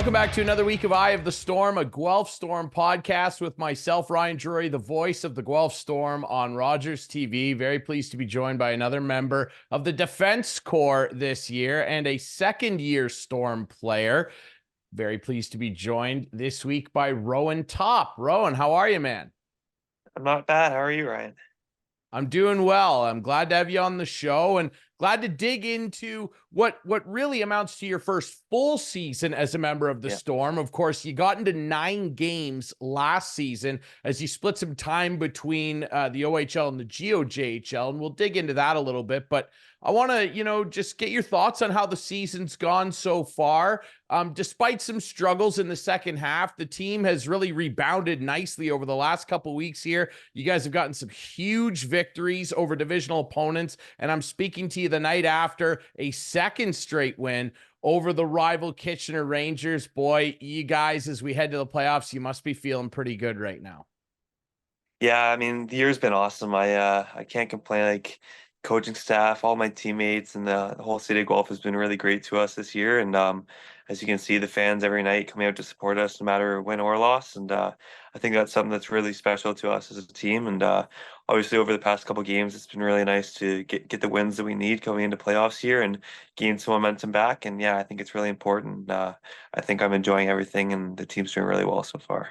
Welcome back to another week of Eye of the Storm, a Guelph Storm podcast with myself, Ryan Drury, the voice of the Guelph Storm on Rogers TV. Very pleased to be joined by another member of the Defense Corps this year and a second-year Storm player. Very pleased to be joined this week by Rowan Topp. Rowan, how are you, man? I'm not bad. How are you, Ryan? I'm doing well. I'm glad to have you on the show and glad to dig into what really amounts to your first full season as a member of the Storm. Of course, you got into 9 games last season as you split some time between the OHL and the GOJHL, and we'll dig into that a little bit. But I want to, just get your thoughts on how the season's gone so far. Despite some struggles in the second half, the team has really rebounded nicely over the last couple weeks here. You guys have gotten some huge victories over divisional opponents, and I'm speaking to you the night after a second straight win over the rival Kitchener Rangers. Boy, you guys, as we head to the playoffs, you must be feeling pretty good right now. Yeah, I mean, the year's been awesome. I can't complain. Like coaching staff, all my teammates, and the whole city of Guelph has been really great to us this year. And as you can see, the fans every night coming out to support us, no matter win or loss. And I think that's something that's really special to us as a team. And obviously, over the past couple games, it's been really nice to get the wins that we need going into playoffs here and gain some momentum back. And yeah, I think it's really important. I think I'm enjoying everything, and the team's doing really well so far.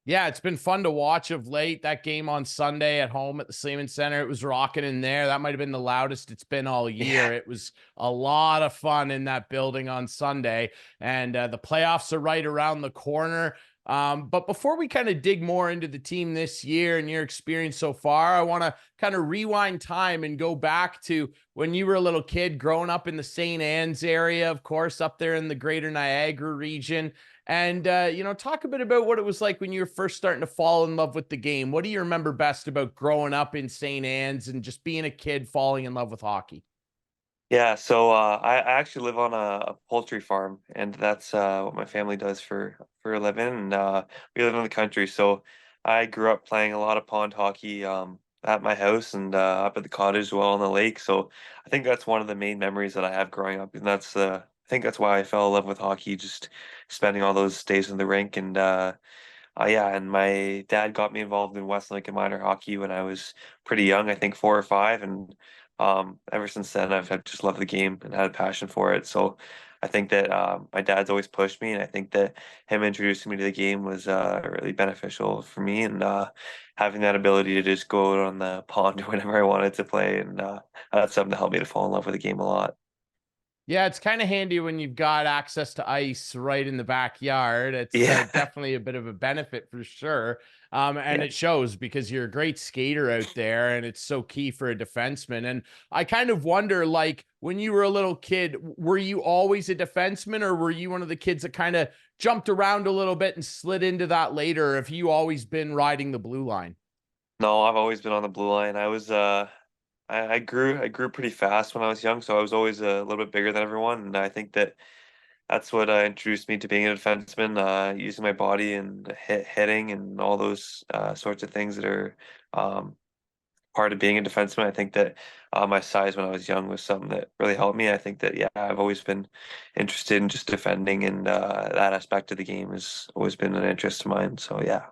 Yeah, it's been fun to watch of late. That game on Sunday at home at the Sleeman Center, it was rocking in there. That might have been the loudest it's been all year. Yeah. It was a lot of fun in that building on Sunday, and the playoffs are right around the corner. But before we kind of dig more into the team this year and your experience so far, I want to kind of rewind time and go back to when you were a little kid growing up in the St. Anne's area, of course, up there in the greater Niagara region. And, talk a bit about what it was like when you were first starting to fall in love with the game. What do you remember best about growing up in St. Anne's and just being a kid falling in love with hockey? Yeah, so I actually live on a poultry farm, and that's what my family does for a living. And we live in the country, so I grew up playing a lot of pond hockey at my house and up at the cottage as well on the lake. So I think that's one of the main memories that I have growing up, and I think that's why I fell in love with hockey, just spending all those days in the rink. And yeah, and my dad got me involved in West Lincoln minor hockey when I was pretty young, I think 4 or 5, and ever since then I've just loved the game and had a passion for it. So I think that my dad's always pushed me, and I think that him introducing me to the game was really beneficial for me, and having that ability to just go out on the pond whenever I wanted to play, and that's something that helped me to fall in love with the game a lot. Yeah, it's kind of handy when you've got access to ice right in the backyard. It's Yeah, definitely a bit of a benefit for sure. And yeah. it shows because you're a great skater out there and it's so key for a defenseman. And I kind of wonder, like, when you were a little kid, were you always a defenseman or were you one of the kids that kind of jumped around a little bit and slid into that later? Or have you always been riding the blue line? No, I've always been on the blue line. I grew pretty fast when I was young, so I was always a little bit bigger than everyone, and I think that that's what introduced me to being a defenseman, using my body and hitting and all those sorts of things that are um, part of being a defenseman. I think that my size when I was young was something that really helped me. I think that, yeah, I've always been interested in just defending, and that aspect of the game has always been an interest of mine. So, yeah.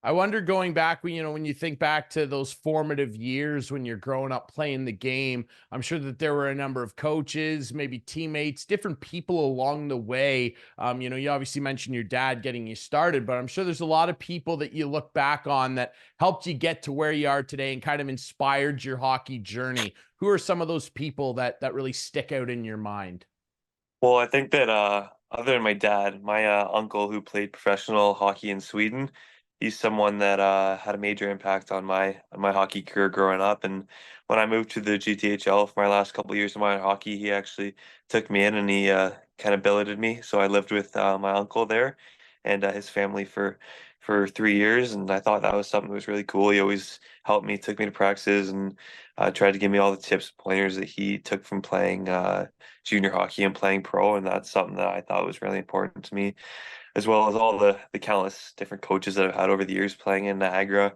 I wonder going back when you think back to those formative years when you're growing up playing the game, I'm sure that there were a number of coaches, maybe teammates, different people along the way. You obviously mentioned your dad getting you started, but I'm sure there's a lot of people that you look back on that helped you get to where you are today and kind of inspired your hockey journey. Who are some of those people that really stick out in your mind? Well, I think that other than my dad, my uncle who played professional hockey in Sweden, he's someone that had a major impact on my hockey career growing up. And when I moved to the GTHL for my last couple of years of my hockey, he actually took me in and he kind of billeted me. So I lived with my uncle there and his family for 3 years, and I thought that was something that was really cool. He always helped me, took me to practices, and tried to give me all the tips, pointers that he took from playing junior hockey and playing pro, and that's something that I thought was really important to me, as well as all the countless different coaches that I've had over the years playing in Niagara.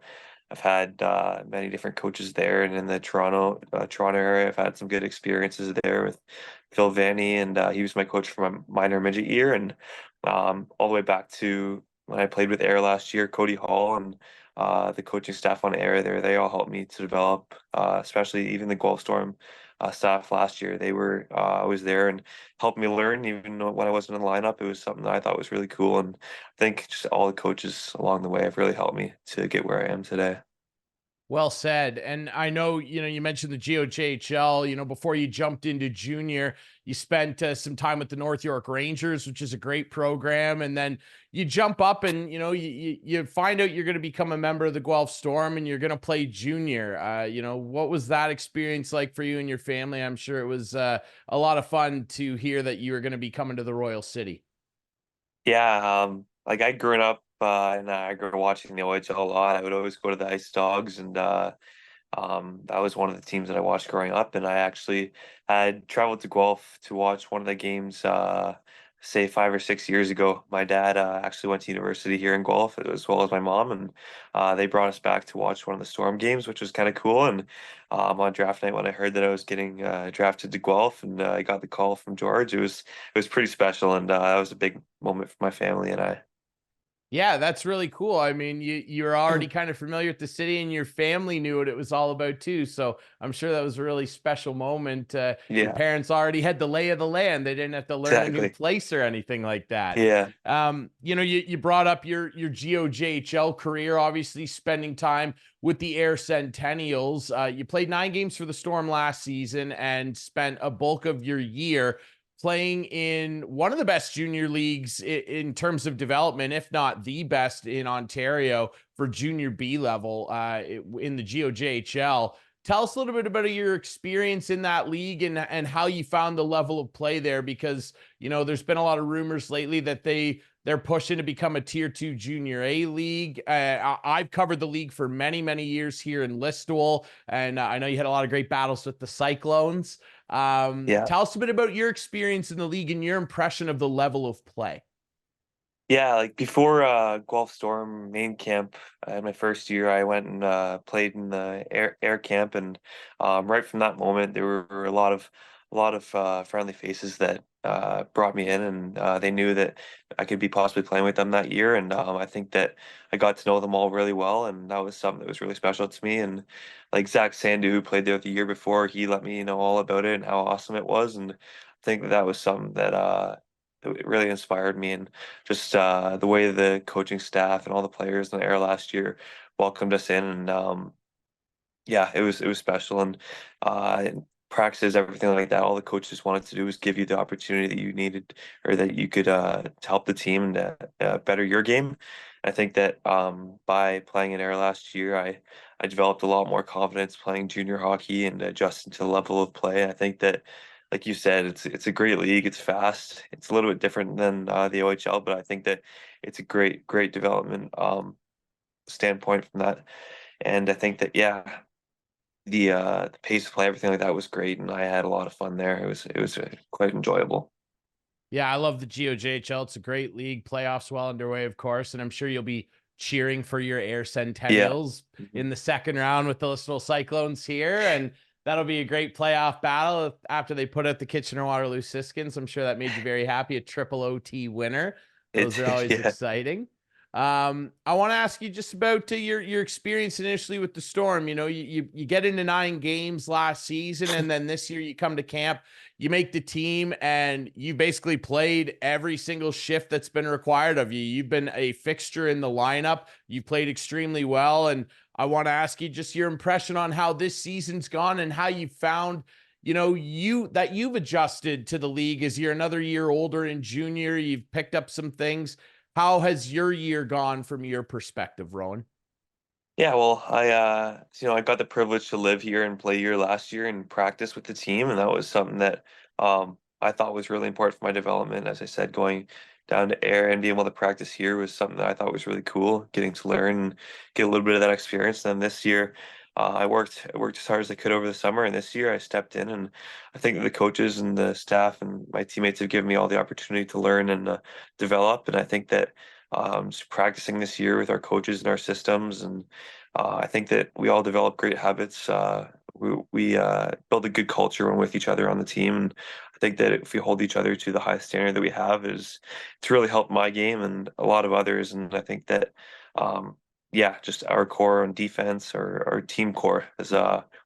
I've had many different coaches there, and in the Toronto area, I've had some good experiences there with Phil Vanny, and he was my coach for my minor midget year, and all the way back to when I played with Air last year, Cody Hall and the coaching staff on Air there, they all helped me to develop, especially even the Guelph Storm staff last year. They were always there and helped me learn, even when I wasn't in the lineup. It was something that I thought was really cool, and I think just all the coaches along the way have really helped me to get where I am today. Well said. And I know, you mentioned the GOJHL, before you jumped into junior, you spent some time with the North York Rangers, which is a great program. And then you jump up and, you find out you're going to become a member of the Guelph Storm and you're going to play junior. What was that experience like for you and your family? I'm sure it was a lot of fun to hear that you were going to be coming to the Royal City. Yeah, like I grew up in Niagara watching the OHL a lot. I would always go to the Ice Dogs, and that was one of the teams that I watched growing up. And I actually had traveled to Guelph to watch one of the games, say 5 or 6 years ago. My dad actually went to university here in Guelph as well as my mom, and they brought us back to watch one of the Storm games, which was kind of cool. And on draft night, when I heard that I was getting drafted to Guelph, and I got the call from George, it was pretty special, and that was a big moment for my family and I. Yeah, that's really cool. I mean, you're already kind of familiar with the city and your family knew what it was all about too. So I'm sure that was a really special moment. Your Yeah, parents already had the lay of the land. They didn't have to learn a new exactly. place or anything like that. Yeah. You brought up your GOJHL career, obviously spending time with the Air Centennials. You played 9 games for the Storm last season and spent a bulk of your year playing in one of the best junior leagues in terms of development, if not the best in Ontario for junior B level in the GOJHL. Tell us a little bit about your experience in that league and how you found the level of play there, because there's been a lot of rumors lately that they're pushing to become a tier 2 junior A league. I've covered the league for many, many years here in Listowel, and I know you had a lot of great battles with the Cyclones. Yeah. Tell us a bit about your experience in the league and your impression of the level of play. Yeah, like before Guelph Storm main camp in my first year, I went and played in the air camp, and right from that moment, there were a lot of friendly faces that brought me in, and they knew that I could be possibly playing with them that year, and I think that I got to know them all really well, and that was something that was really special to me. And like Zach Sandu, who played there the year before, he let me know all about it and how awesome it was, and I think that was something that it really inspired me. And just the way the coaching staff and all the players in the air last year welcomed us in, and yeah, it was special. And uh, practices, everything like that, all the coaches wanted to do was give you the opportunity that you needed or that you could to help the team and better your game. I think that by playing in air last year, I developed a lot more confidence playing junior hockey and adjusting to the level of play. I think that, like you said, it's a great league. It's fast. It's a little bit different than the OHL, but I think that it's a great development standpoint from that. And I think that, yeah, the pace of play, everything like that was great, and I had a lot of fun there. It was quite enjoyable. Yeah, I love the GOJHL. It's a great league. Playoffs well underway, of course, and I'm sure you'll be cheering for your Air Yeah. Centennials Mhm. in the second round with the Listowel Cyclones here, and that'll be a great playoff battle after they put out the Kitchener-Waterloo Siskins. I'm sure that made you very happy. A triple OT winner. It Those are did, always yeah. exciting. I want to ask you just about your experience initially with the Storm. You get into 9 games last season, and then this year you come to camp, you make the team, and you basically played every single shift that's been required of you. You've been a fixture in the lineup. You've played extremely well, and I want to ask you just your impression on how this season's gone and how you found you've adjusted to the league as you're another year older in junior. You've picked up some things. How has your year gone from your perspective, Rowan? Yeah, well, I got the privilege to live here and play here last year and practice with the team, and that was something that I thought was really important for my development. As I said, going down to air and being able to practice here was something that I thought was really cool, getting to learn and get a little bit of that experience. Then this year, I worked as hard as I could over the summer, and this year I stepped in, and I think that the coaches and the staff and my teammates have given me all the opportunity to learn and develop, and I think that just practicing this year with our coaches and our systems. And I think that we all develop great habits. We build a good culture when with each other on the team. And I think that if we hold each other to the highest standard that we have, it's really helped my game and a lot of others. And I think that, yeah, just our core on defense, or our team core, has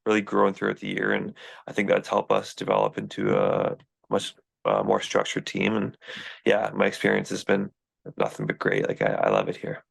really grown throughout the year. And I think that's helped us develop into a much more structured team. And yeah, my experience has been nothing but great. Like I love it here.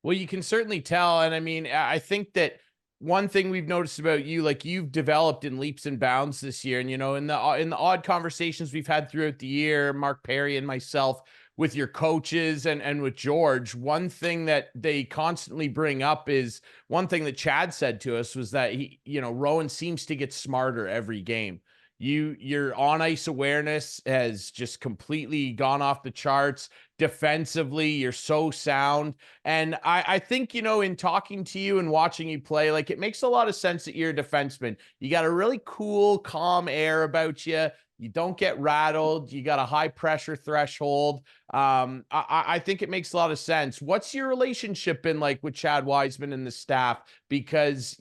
Well, you can certainly tell. And I mean, I think that one thing we've noticed about you, like you've developed in leaps and bounds this year. And, in the odd conversations we've had throughout the year, Mark Perry and myself, with your coaches and with George, one thing that they constantly bring up is one thing that Chad said to us was that Rowan seems to get smarter every game. Your on ice awareness has just completely gone off the charts. Defensively, you're so sound. And I think, in talking to you and watching you play, like it makes a lot of sense that you're a defenseman. You got a really cool, calm air about you. You don't get rattled. You got a high pressure threshold. I think it makes a lot of sense. What's your relationship been like with Chad Wiseman and the staff? Because,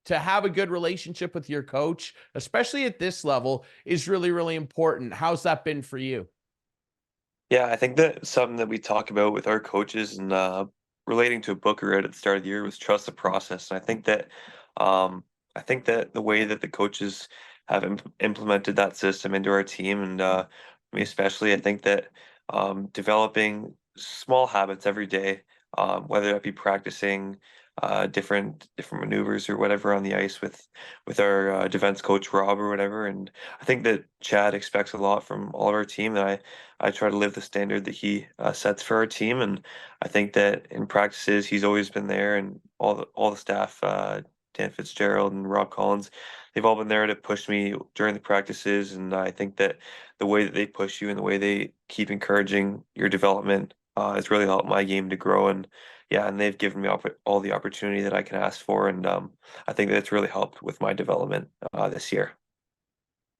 to have a good relationship with your coach, especially at this level, is really, really important. How's that been for you? Yeah, I think that something that we talk about with our coaches and relating to a book we read at the start of the year was trust the process. And um, I think that the way that the coaches have implemented that system into our team, and me especially, I think that developing small habits every day, whether that be practicing different maneuvers or whatever on the ice with our defense coach Rob or whatever. And I think that Chad expects a lot from all of our team, and I try to live the standard that he sets for our team. And I think that in practices, he's always been there, and all the staff, Dan Fitzgerald and Rob Collins, they've all been there to push me during the practices. And I think that the way that they push you and the way they keep encouraging your development has really helped my game to grow. And yeah, and they've given me all the opportunity that I can ask for. And I think that it's really helped with my development this year.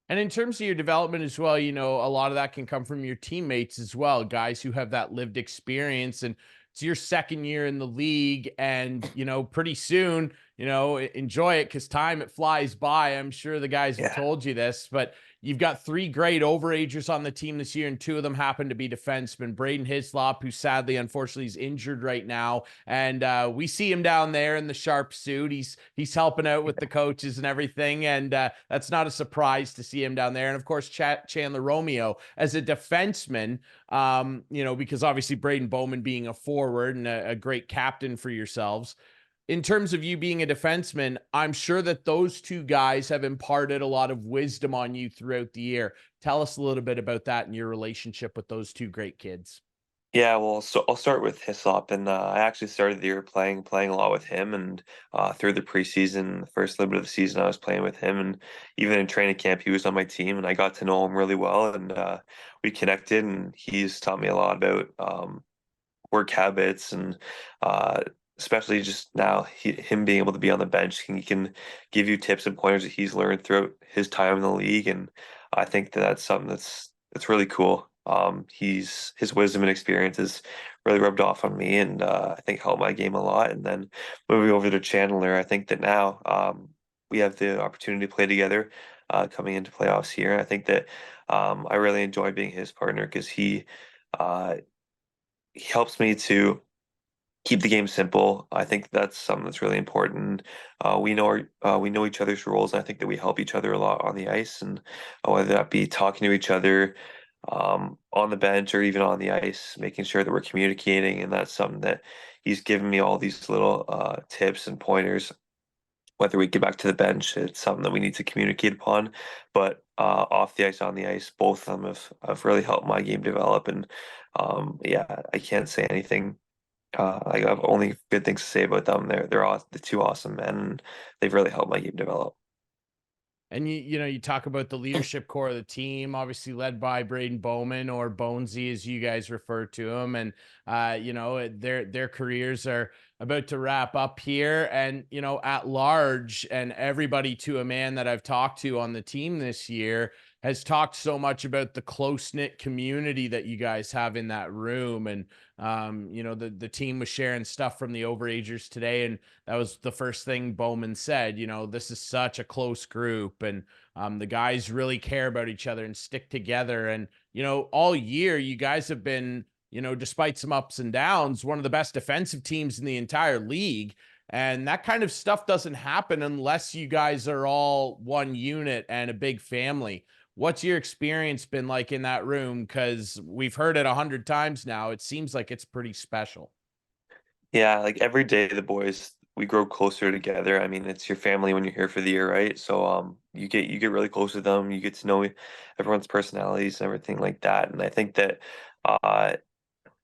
And in terms of your development as well, a lot of that can come from your teammates as well, guys who have that lived experience. And it's your second year in the league. And, pretty soon, enjoy it because time, it flies by. I'm sure the guys have Yeah. told you this, but you've got three great overagers on the team this year, and two of them happen to be defensemen. Braden Hislop, who sadly, unfortunately, is injured right now, and we see him down there in the sharp suit. He's helping out with the coaches and everything, and that's not a surprise to see him down there. And of course, Chandler Romeo as a defenseman, because obviously Braden Bowman being a forward and a great captain for yourselves. In terms of you being a defenseman, I'm sure that those two guys have imparted a lot of wisdom on you throughout the year. Tell us a little bit about that and your relationship with those two great kids. Yeah, well, so I'll start with Hislop, and I actually started the year playing a lot with him, and through the preseason, the first little bit of the season, I was playing with him, and even in training camp, he was on my team, and I got to know him really well, and we connected, and he's taught me a lot about work habits, and uh, especially just now, him being able to be on the bench, he can give you tips and pointers that he's learned throughout his time in the league. And I think that that's something that's really cool. His wisdom and experience has really rubbed off on me, and I think helped my game a lot. And then moving over to Chandler, I think that now we have the opportunity to play together coming into playoffs here. I think that I really enjoy being his partner because uh, he helps me to keep the game simple. I think that's something that's really important. We know each other's roles, and I think that we help each other a lot on the ice, and whether that be talking to each other on the bench or even on the ice, making sure that we're communicating. And that's something that he's given me all these little tips and pointers. Whether we get back to the bench, it's something that we need to communicate upon. But off the ice, on the ice, both of them have really helped my game develop. And yeah, I can't say anything I have only good things to say about them. They're the two awesome men, and they've really helped my game develop. And you talk about the leadership core of the team, obviously led by Braden Bowman, or Bonesy as you guys refer to him. And their careers are about to wrap up here. And at large, and everybody to a man that I've talked to on the team this year, has talked so much about the close-knit community that you guys have in that room. And the team was sharing stuff from the overagers today, and that was the first thing Bowman said. This is such a close group, and the guys really care about each other and stick together. And all year you guys have been, despite some ups and downs, one of the best defensive teams in the entire league. And that kind of stuff doesn't happen unless you guys are all one unit and a big family. What's your experience been like in that room? Because we've heard it 100 times now. It seems like it's pretty special. Yeah, like every day the boys we grow closer together. I mean, it's your family when you're here for the year, right? So you get really close with them. You get to know everyone's personalities and everything like that. And uh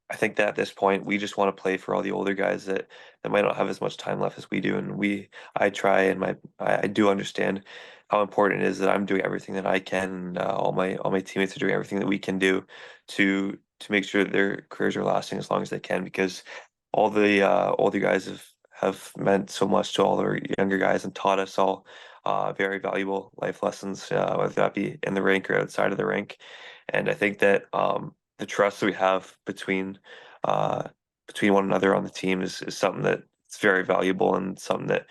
I think that at this point we just want to play for all the older guys that might not have as much time left as we do. And I try and I do understand how important it is that I'm doing everything that I can. And, all my teammates are doing everything that we can do to make sure that their careers are lasting as long as they can, because all the older guys have meant so much to all our younger guys and taught us all very valuable life lessons, whether that be in the rink or outside of the rink. And I think that the trust that we have uh, between one another on the team is something that's very valuable and something that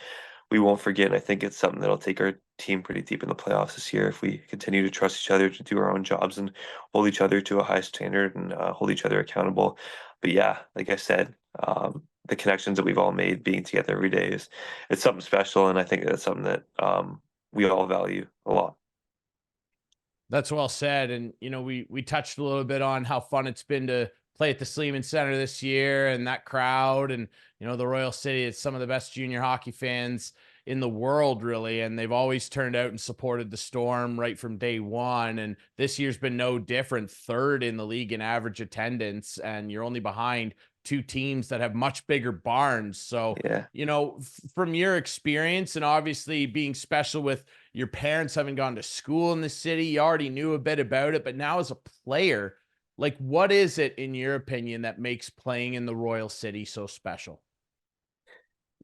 we won't forget. And I think it's something that'll take our team pretty deep in the playoffs this year if we continue to trust each other to do our own jobs and hold each other to a high standard and hold each other accountable. But yeah, like I said, the connections that we've all made being together every day is it's something special, and I think that's something that we all value a lot. That's well said. And we touched a little bit on how fun it's been to play at the Sleeman Center this year, and that crowd, and the Royal City. It's some of the best junior hockey fans in the world, really, and they've always turned out and supported the Storm right from day one. And this year's been no different. Third in the league in average attendance, and you're only behind two teams that have much bigger barns. So, Yeah. from your experience, and obviously being special with your parents having gone to school in the city, you already knew a bit about it, but now as a player, like, what is it in your opinion that makes playing in the Royal City so special?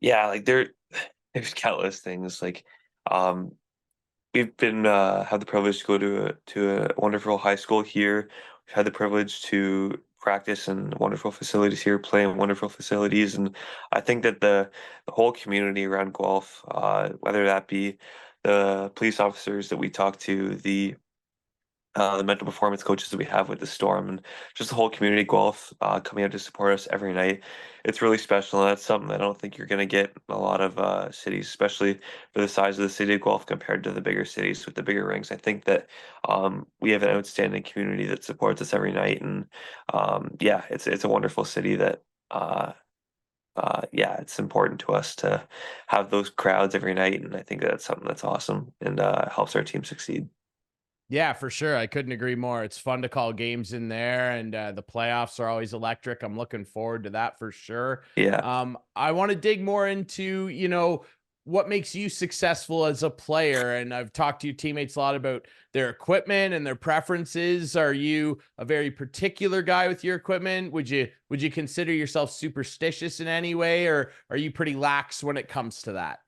Yeah, like there's countless things. Like um we've been had the privilege to go to a wonderful high school here. We've had the privilege to practice in wonderful facilities here, play in wonderful facilities, and I think that the whole community around Guelph, whether that be the police officers that we talk to, the mental performance coaches that we have with the Storm, and just the whole community Guelph coming out to support us every night. It's really special, and that's something I don't think you're going to get in a lot of cities, especially for the size of the city of Guelph compared to the bigger cities with the bigger rings. I think that we have an outstanding community that supports us every night, and yeah, it's a wonderful city that. Yeah, it's important to us to have those crowds every night, and I think that's something that's awesome and helps our team succeed. Yeah, for sure. I couldn't agree more. It's fun to call games in there, and the playoffs are always electric. I'm looking forward to that for sure. Yeah. I want to dig more into, what makes you successful as a player. And I've talked to your teammates a lot about their equipment and their preferences. Are you a very particular guy with your equipment? Would you consider yourself superstitious in any way, or are you pretty lax when it comes to that?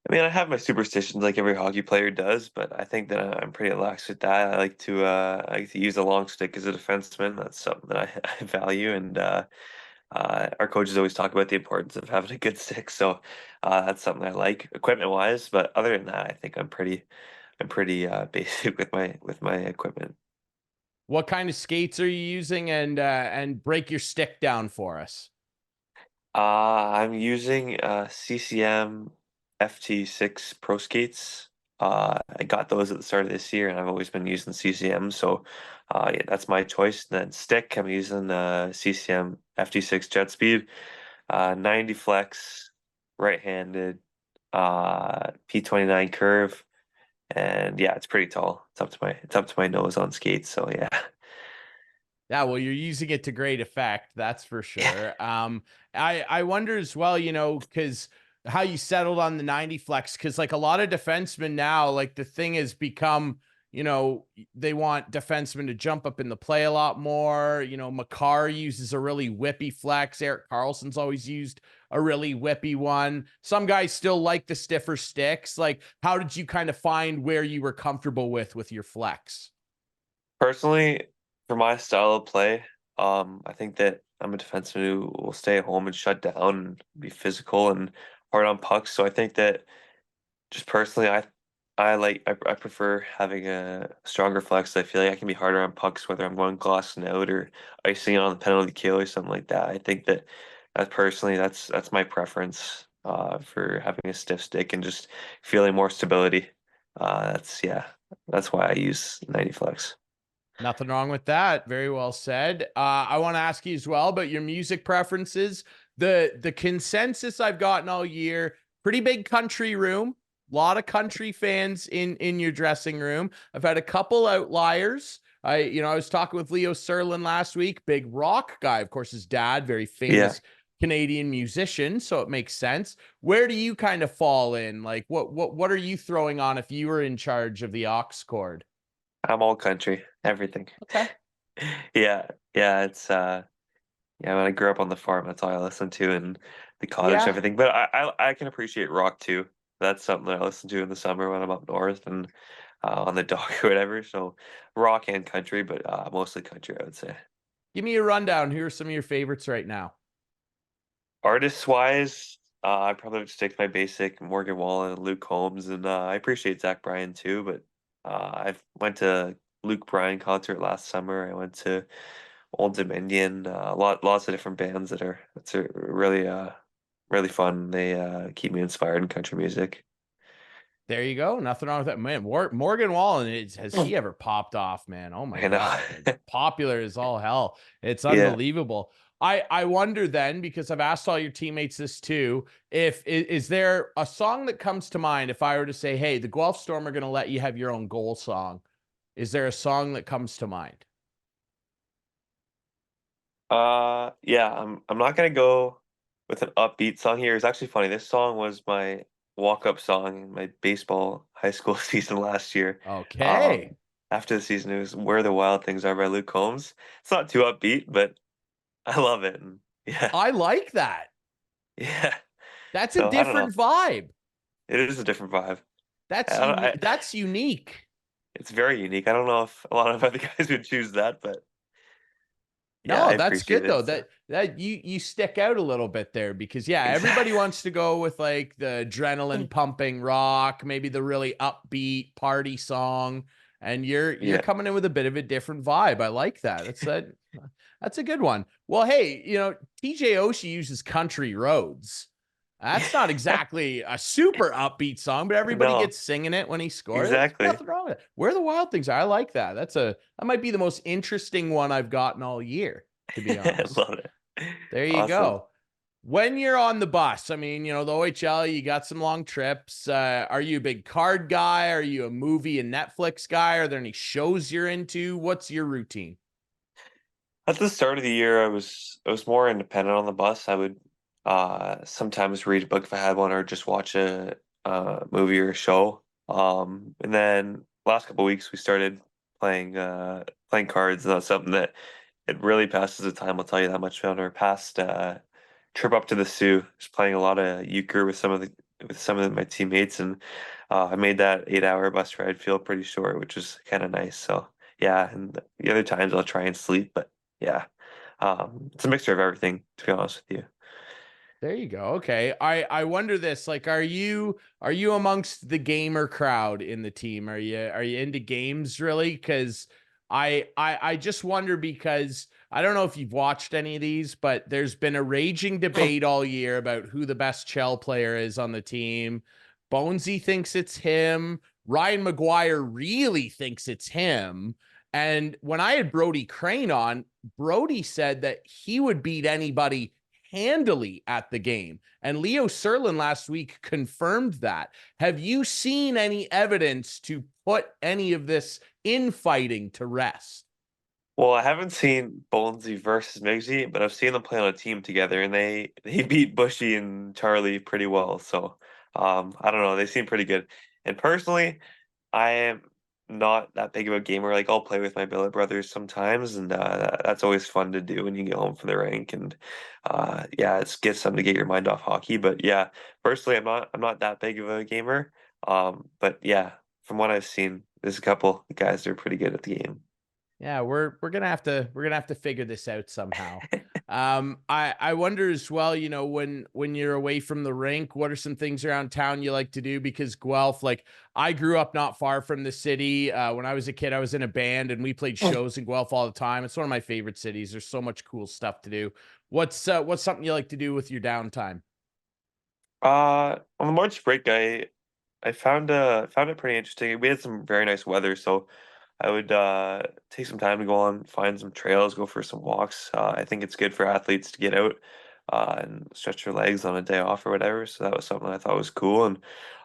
I mean, I have my superstitions like every hockey player does, but I think that I'm pretty lax with that. I like to use a long stick as a defenseman. That's something that I value, and our coaches always talk about the importance of having a good stick. So that's something I like equipment wise. But other than that, I think I'm pretty basic with my equipment. What kind of skates are you using? And break your stick down for us. I'm using CCM FT6 Pro Skates. I got those at the start of this year, and I've always been using CCM. So, yeah, that's my choice. And then stick, I'm using CCM FT6 Jet Speed, 90 flex, right-handed, P29 curve, and yeah, it's pretty tall. It's up to my nose on skates. So yeah, Yeah, well, you're using it to great effect, that's for yeah, sure. I wonder as well, because how you settled on the 90 flex, because like a lot of defensemen now, like the thing has become, they want defensemen to jump up in the play a lot more. Makar uses a really whippy flex. Erik Karlsson's always used a really whippy one. Some guys still like the stiffer sticks. Like, how did you kind of find where you were comfortable with your flex? Personally, for my style of play, I think that I'm a defenseman who will stay at home and shut down and be physical and hard on pucks. So I think that just personally, I prefer having a stronger flex. I feel like I can be harder on pucks, whether I'm going glossing out or icing it on the penalty kill or something like that. I think that personally, that's my preference for having a stiff stick and just feeling more stability. That's why I use 90 flex. Nothing wrong with that. Very well said. I want to ask you as well about your music preferences. The consensus I've gotten all year, pretty big country room. A lot of country fans in your dressing room. I've had a couple outliers. I was talking with Leo Serlin last week, big rock guy. Of course, his dad, very Yeah, famous Canadian musician, so it makes sense. Where do you kind of fall in? Like, what are you throwing on if you were in charge of the aux cord? I'm all country, everything. Okay. Yeah, yeah, when I grew up on the farm, that's all I listened to and the cottage and Yeah. everything. But I can appreciate rock too. That's something that I listen to in the summer when I'm up north and on the dock or whatever. So rock and country, but mostly country, I would say. Give me a rundown. Who are some of your favorites right now? Artist wise, I probably would stick to my basic Morgan Wallen and Luke Combs, and I appreciate Zach Bryan too. But I've went to Luke Bryan concert last summer. I went to Old Dominion, lots of different bands that's really fun. They keep me inspired in country music. There you go. Nothing wrong with that. Man, Morgan Wallen, has he ever popped off, man? Oh my I know. God. Popular as all hell. It's Yeah. unbelievable. I wonder then, because I've asked all your teammates this too, if is there a song that comes to mind if I were to say, hey, the Guelph Storm are going to let you have your own goal song? Is there a song that comes to mind? Yeah, I'm not gonna go with an upbeat song here. It's actually funny. This song was my walk-up song in my baseball high school season last year. Okay. After the season, it was "Where the Wild Things Are" by Luke Combs. It's not too upbeat, but I love it. And yeah, I like that. yeah. That's a So I don't know. different vibe. It is a different vibe. That's I don't, unique. I, That's unique. it's very unique. I don't know if a lot of other guys would choose that, but yeah, I No, that's appreciate good it. though. So That you stick out a little bit there because yeah, everybody exactly. wants to go with like the adrenaline pumping rock, maybe the really upbeat party song, and you're Yeah. coming in with a bit of a different vibe. I like that. That's a good one. Well, hey, TJ Oshie uses Country Roads. That's not exactly a super upbeat song, but everybody No, gets singing it when he scores. There's exactly. nothing wrong with it. Where the Wild Things Are. I like that. That might be the most interesting one I've gotten all year, to be honest. Love it. There you Awesome. go. When you're on the bus, I mean, the OHL, you got some long trips. Are you a big card guy? Are you a movie and Netflix guy? Are there any shows you're into? What's your routine? At the start of the year, I was more independent on the bus. I would sometimes read a book if I had one, or just watch a movie or a show. And then last couple of weeks we started playing cards, and that's something that it really passes the time. I'll tell you that much. On our past trip up to the Sioux, just playing a lot of euchre with some of my teammates, and I made that 8 hour bus ride feel pretty short, which was kind of nice. So yeah, and the other times I'll try and sleep, but yeah, it's a mixture of everything, to be honest with you. There you go. Okay. I wonder this, like, are you amongst the gamer crowd in the team? Are you into games really? Cause I just wonder because I don't know if you've watched any of these, but there's been a raging debate all year about who the best shell player is on the team. Bonesy thinks it's him. Ryan McGuire really thinks it's him. And when I had Brody Crane on, Brody said that he would beat anybody handily at the game. And Leo Serlin last week confirmed that. Have you seen any evidence to put any of this infighting to rest? Well, I haven't seen Bonesy versus Migsy, but I've seen them play on a team together, and they beat Bushy and Charlie pretty well. So I don't know, they seem pretty good. And personally, I am. not that big of a gamer. Like I'll play with my billet brothers sometimes, and that's always fun to do when you get home from the rink. And yeah, it's gets something to get your mind off hockey. But yeah, personally, I'm not that big of a gamer. But yeah, from what I've seen, there's a couple guys that are pretty good at the game. Yeah, we're gonna have to figure this out somehow. I wonder as well, when you're away from the rink, what are some things around town you like to do? Because Guelph, like I grew up not far from the city. When I was a kid, I was in a band and we played shows in Guelph all the time. It's one of my favorite cities. There's so much cool stuff to do. What's something you like to do with your downtime? On the March break, I found it pretty interesting. We had some very nice weather, so I would take some time to go on, find some trails, go for some walks. I think it's good for athletes to get out and stretch their legs on a day off or whatever. So that was something I thought was cool. And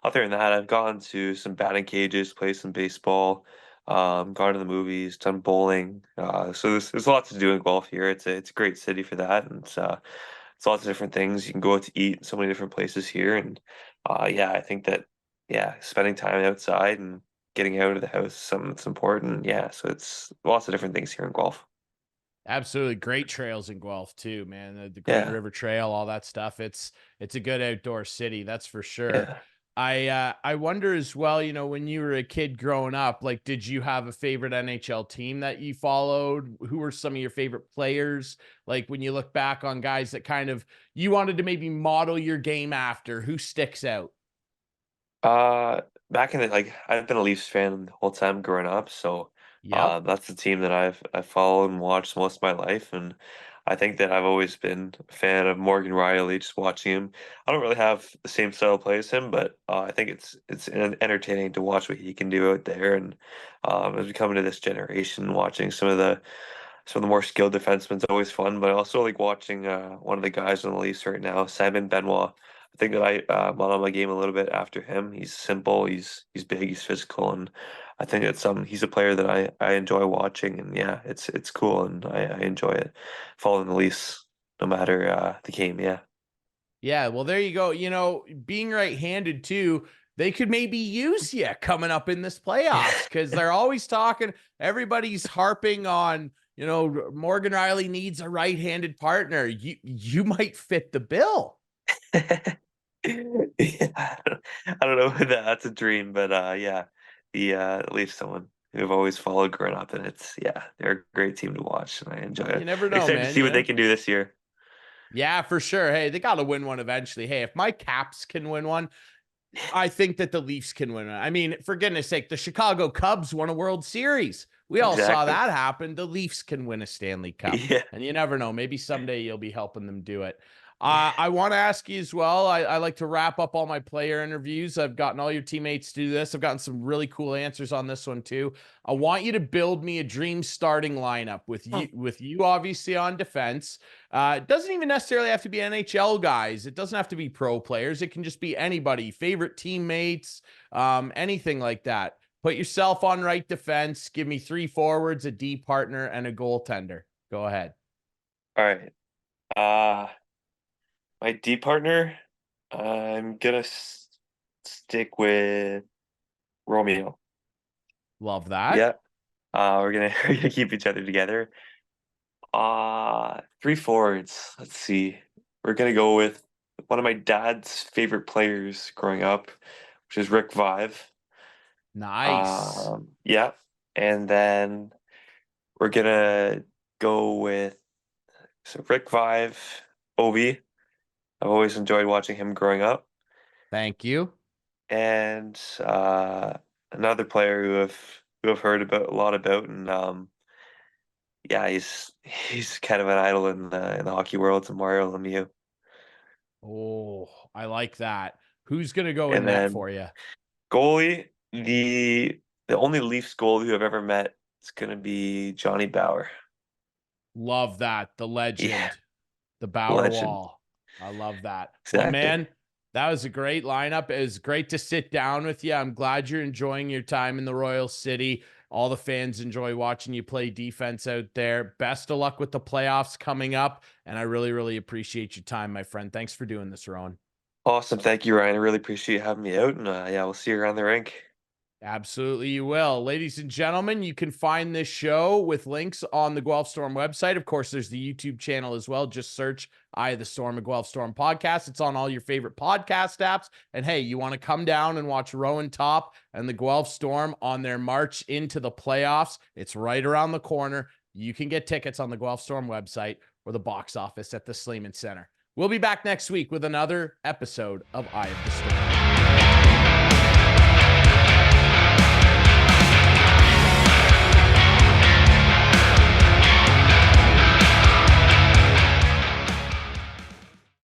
other than that, I've gone to some batting cages, played some baseball, gone to the movies, done bowling. So there's lots to do in Guelph here. It's a great city for that, and it's lots of different things. You can go out to eat in so many different places here, and yeah, I think that yeah, spending time outside and getting out of the house is something that's important. Yeah, so it's lots of different things here in Guelph. Absolutely great trails in Guelph too, man. The Green Yeah, River Trail, all that stuff. It's a good outdoor city, that's for sure. yeah. I wonder as well, when you were a kid growing up, like did you have a favorite NHL team that you followed? Who were some of your favorite players? Like when you look back on guys that kind of you wanted to maybe model your game after, who sticks out? Uh, Back in the like, I've been a Leafs fan the whole time growing up, so Yep. that's the team that I've followed and watched most of my life, and I think that I've always been a fan of Morgan Riley. Just watching him, I don't really have the same style of play as him, but I think it's entertaining to watch what he can do out there, and as we come into this generation, watching some of the more skilled defensemen is always fun, but I also like watching one of the guys on the Leafs right now, Simon Benoit. I think that I model my game a little bit after him. He's simple, he's big, he's physical, and I think it's he's a player that I enjoy watching, and yeah, it's cool, and I enjoy it following the Leafs no matter the game. Yeah, Yeah, well, there you go. Being right-handed too, they could maybe use you coming up in this playoffs because they're always talking. Everybody's harping on, Morgan Riley needs a right-handed partner. You might fit the bill. yeah. I don't know if that's a dream, but yeah, the Leafs someone who I've always followed growing up, and it's yeah, they're a great team to watch, and I enjoy You it. never know, Excited to man. see what they can do this year. Yeah, for sure. Hey, they got to win one eventually. Hey, if my Caps can win one, I think that the Leafs can win it. I mean, for goodness sake, the Chicago Cubs won a World Series. We all saw Exactly. that happen. The Leafs can win a Stanley Cup. Yeah. And you never know. Maybe someday you'll be helping them do it. I want to ask you as well. I like to wrap up all my player interviews. I've gotten all your teammates to do this. I've gotten some really cool answers on this one too. I want you to build me a dream starting lineup with you obviously on defense. It doesn't even necessarily have to be NHL guys. It doesn't have to be pro players. It can just be anybody, favorite teammates, anything like that. Put yourself on right defense. Give me three forwards, a D partner, and a goaltender. Go ahead. All right. Uh, my D partner, I'm gonna stick with Romeo. Love that. Yeah. We're gonna we're gonna keep each other together. Three forwards. Let's see. We're gonna go with one of my dad's favorite players growing up, which is Rick Vive. Nice. Yeah. And then we're gonna go with so Rick Vive, Ovi. I've always enjoyed watching him growing up. Thank you. And another player who I've heard about a lot about, and yeah, he's kind of an idol in the hockey world, to Mario Lemieux. Oh, I like that. Who's going to go in And net then for you? goalie, the only Leafs goalie who I've ever met is gonna be Johnny Bauer. Love that. The Yeah, legend, the Bower legend. Wall. I love that. Well, Exactly. man, that was a great lineup. It was great to sit down with you. I'm glad you're enjoying your time in the Royal City. All the fans enjoy watching you play defense out there. Best of luck with the playoffs coming up. And I really, really appreciate your time, my friend. Thanks for doing this, Rowan. Awesome. Thank you, Ryan. I really appreciate you having me out, and yeah, we'll see you around the rink. Absolutely, you will. Ladies and gentlemen, you can find this show with links on the Guelph Storm website. Of course, there's the YouTube channel as well. Just search Eye of the Storm, a Guelph Storm podcast. It's on all your favorite podcast apps. And hey, you want to come down and watch Rowan Topp and the Guelph Storm on their march into the playoffs? It's right around the corner. You can get tickets on the Guelph Storm website or the box office at the Sleeman Center. We'll be back next week with another episode of Eye of the Storm.